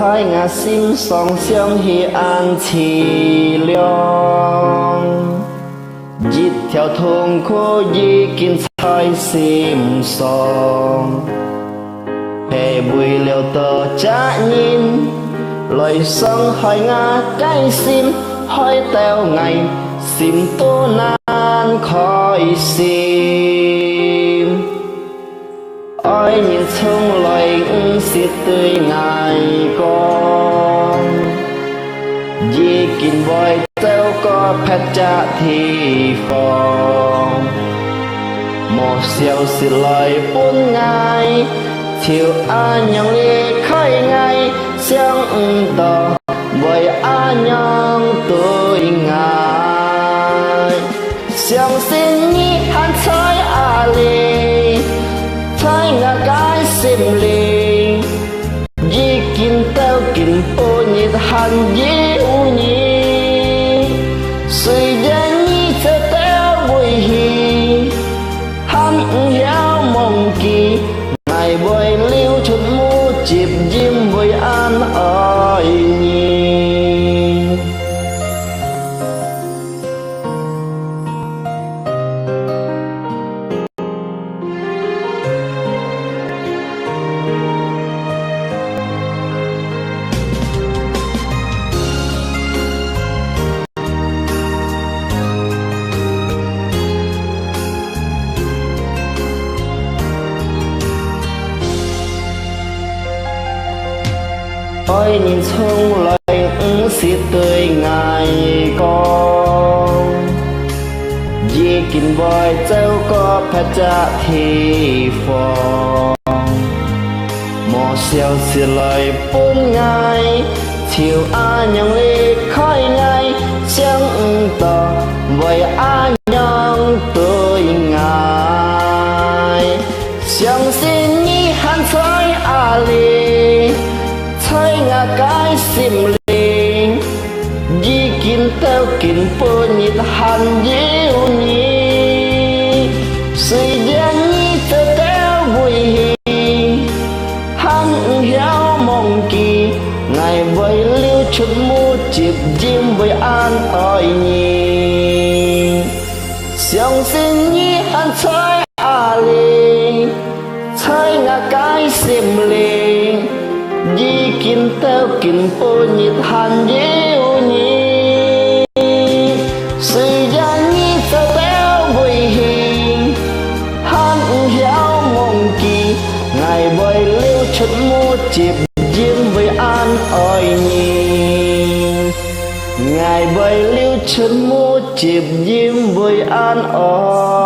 Thái ngã sim song xiang hi an chi lượng dịp theo thùng khô di kinh thái sim song hè bùi liều tờ trả nhìn lời song hỏi ngã cái sim hỏi teo ngày sim tô nan khỏi sim ôi nhìn chung lời xịt tươi ngày con vì kinh voi teo có phép trả thì phòng một siêu xịt lời bốn ngày chiều an nhang lê khai ngày sáng tỏ với an nhang tôi ngài sáng xin nhị hắn trái à lê trái ngà cái sim lê di kinh tao kinh po nhị hắn dễ u nhị suy dân nhị cho tao vui hi hắn héo mong kỳ ngày bồi liêu chút mu chịp diêm với an ơi nhị ôi nhìn chung lời xịt tươi ngày con vì kinh voi châu có phép trả thì phòng một siêu xịt lời bốn ngày chiều an nhang lê khói ngày sáng tỏ với an nhang tôi ngài sáng xin nhị hắn trái à lê thái ngà cái sim linh di kinh tao kinh po nhị hắn dễ nhị suy dân nhị cho tao vui hi hắn héo mong kỳ ngày với liêu chút mu chịp diêm với an ơi nhị sáng xin nhị hắn trái à lê thái ngà cái sim linh di kinh tao kinh po nhị hắn dễ nhị suy dân nhị cho tao vui hi hắn héo mong kỳ ngày bồi liêu chút mu chịp diêm với an ơi nhị ngày bồi liêu chút mu chịp diêm với an ơi